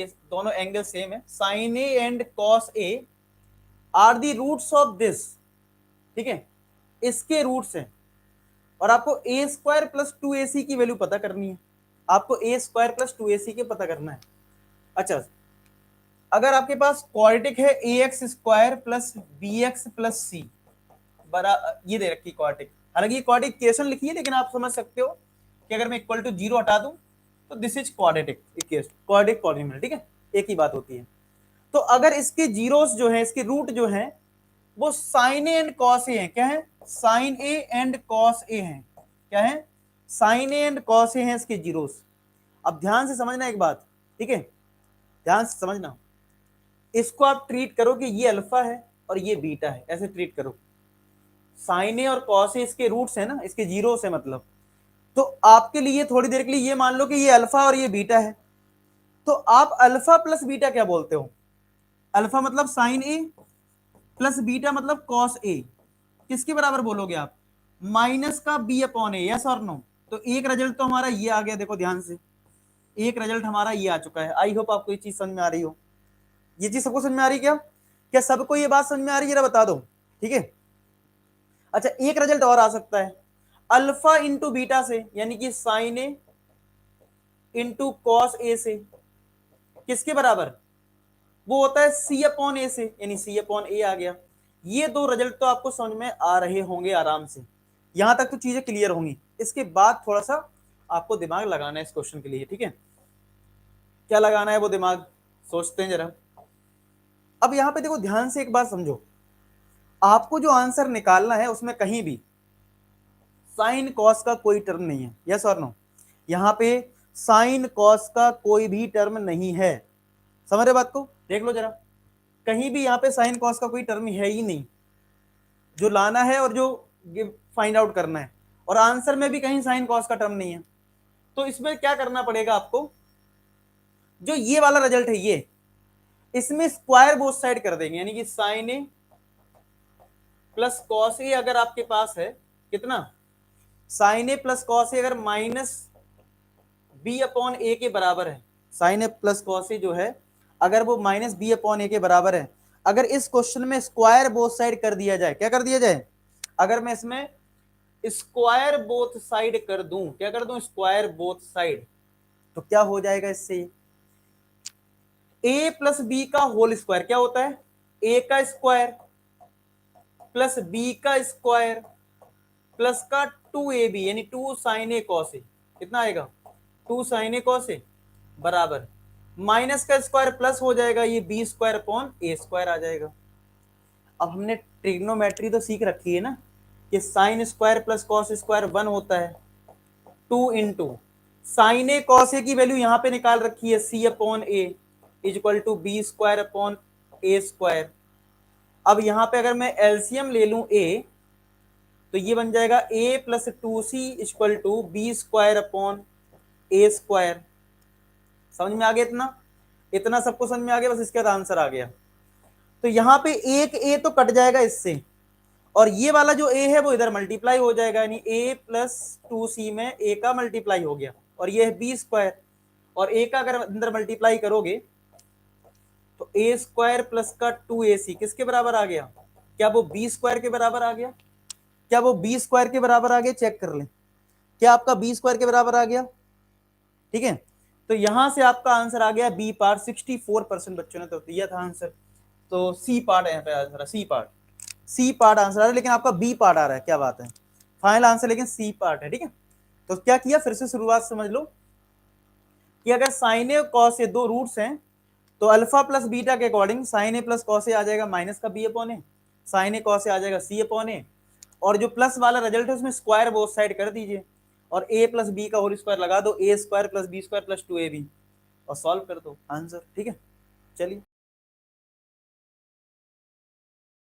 दोनों angle same है, sine A and cos A are the roots of this, ठीक है, इसके रूट्स हैं, और आपको ए स्क्वायर प्लस 2ac की वैल्यू पता करनी है, आपको ए स्क्वायर प्लस 2ac के पता करना है। अच्छा, अगर आपके पास क्वाड्रेटिक है A X square plus B X plus C, बरा ये दे रखी क्वाड्रेटिक, हालांकि ये क्वाड्रेटिक इक्वेशन लिखी है, लेकिन आप समझ सकते हो कि अगर मैं इक्वल टू 0 हटा दूं तो this is quadratic equation, quadratic polynomial, ठीक है, एक ही बात होती है। तो अगर इसके जीरोस जो है, इसके रूट जो है वो साइन ए एंड कॉस ए है, क्या है, साइन ए एंड कॉस ए है, क्या है, साइन ए एंड कॉस ए है इसके जीरोस। अब ध्यान से समझना एक बात, ठीक है, ध्यान से समझना, इसको आप ट्रीट करो कि ये अल्फा है और ये बीटा है, ऐसे ट्रीट करो। साइन ए और कॉस ए इसके रूट्स है ना, इसके जीरोस है मतलब, तो आपके लिए थोड़ी देर के लिए ये मान लो कि ये अल्फा और ये बीटा है, तो आप अल्फा प्लस बीटा क्या बोलते हो, अल्फा मतलब साइन ए प्लस बीटा मतलब कॉस ए, किसके बराबर बोलोगे आप, माइनस का बी अपॉन ए, यस और नो। तो एक रिजल्ट तो हमारा ये आ गया, देखो ध्यान से, एक रिजल्ट हमारा ये आ चुका है। आई होप आपको ये चीज समझ में आ रही हो, ये चीज सबको समझ में आ रही है क्या, क्या सबको ये बात समझ में आ रही है, जरा बता दो, ठीक है। अच्छा, एक रिजल्ट और आ सकता है, अल्फा इंटू बीटा से, यानी कि sign A into cos A से, किसके बराबर, वो होता है सी अपॉन ए से, यानी सी अपॉन ए आ गया। ये दो रिजल्ट तो आपको समझ में आ रहे होंगे आराम से, यहां तक तो चीजें क्लियर होंगी। इसके बाद थोड़ा सा आपको दिमाग लगाना है इस क्वेश्चन के लिए, ठीक है, क्या लगाना है वो दिमाग, सोचते हैं जरा। अब यहां पे देखो ध्यान से एक बात समझो, आपको जो आंसर निकालना है उसमें कहीं भी साइन कॉस का कोई टर्म नहीं है, यस और नो, यहां पे साइन कॉस का कोई भी टर्म नहीं है, समझ रहे बात को, देख लो जरा, कहीं भी यहाँ पे साइन कॉस का कोई टर्म है ही नहीं, जो लाना है और जो फाइंड आउट करना है, और आंसर में भी कहीं साइन कॉस का टर्म नहीं है। तो इसमें क्या करना पड़ेगा आपको, जो ये वाला रिजल्ट है ये, इसमें स्क्वायर बोथ साइड कर देंगे, यानी कि sign A plus cos A अगर आपके पास है कितना, sign A plus cos A अगर माइनस बी अपॉन ए के बराबर है, sine A plus cos A जो है अगर वो माइनस बी अपॉन ए के बराबर है, अगर इस क्वेश्चन में स्क्वायर बोथ साइड कर दिया जाए, क्या कर दिया जाए, अगर मैं इसमें स्क्वायर बोथ साइड कर दूं, क्या कर दूं, स्क्वायर बोथ साइड, तो क्या हो जाएगा इससे, ए प्लस बी का होल स्क्वायर क्या होता है, ए का स्क्वायर प्लस बी का स्क्वायर प्लस का 2ab यानी 2 साइन ए कॉस ए, कितना आएगा, 2 साइन ए कॉस ए बराबर माइनस का स्क्वायर प्लस हो जाएगा, ये B square upon A square आ जाएगा। अब हमने ट्रिग्नोमेट्री तो सीख रखी है ना, कि sine square plus cos square 1 होता है, 2 into sine A cos A की वैल्यू यहां पे निकाल रखी है C upon A is equal to B square upon A square. अब यहां पे अगर मैं एलसीएम ले लूं ए, तो ये बन जाएगा A plus 2c equal to B square upon A square. समझ में आ गया, इतना इतना सबको समझ में आ गया, बस इसके बाद आंसर आ गया। तो यहाँ पे एक ए तो कट जाएगा इससे, और ये वाला जो ए है वो इधर मल्टीप्लाई हो जाएगा, यानी ए प्लस 2c में ए का मल्टीप्लाई हो गया, और ये है बी स्क्वायर, और ए का अगर अंदर मल्टीप्लाई करोगे तो ए स्क्वायर प्लस का 2ac किसके बराबर आ गया, क्या वो बी स्क्वायर के बराबर आ गया, क्या वो बी स्क्वायर के बराबर आ गया, चेक कर लें, क्या आपका बी स्क्वायर के बराबर आ गया, ठीक है। तो यहां से आपका आंसर आ गया बी पार्ट, 64% बच्चों ने तो दिया था आंसर, तो सी पार्ट यहाँ पे आंसर, सी पार्ट आंसर आ रहा है, लेकिन आपका बी पार्ट आ रहा है, क्या बात है, फाइनल आंसर लेकिन सी पार्ट है, ठीक है। तो क्या किया, फिर से शुरुआत समझ लो कि अगर साइन ए कॉस ए दो रूट्स हैं, तो अल्फा प्लस बीटा के according sign A plus cos A आ जाएगा माइनस का B upon A, sign A cos ए आ जाएगा सी अपॉन ए, और जो प्लस वाला रिजल्ट है उसमें स्क्वायर बोथ साइड कर दीजिए, और a प्लस बी का होल स्क्वायर लगा दो, A square plus B square plus 2ab, और सॉल्व कर दो आंसर, ठीक है। चलिए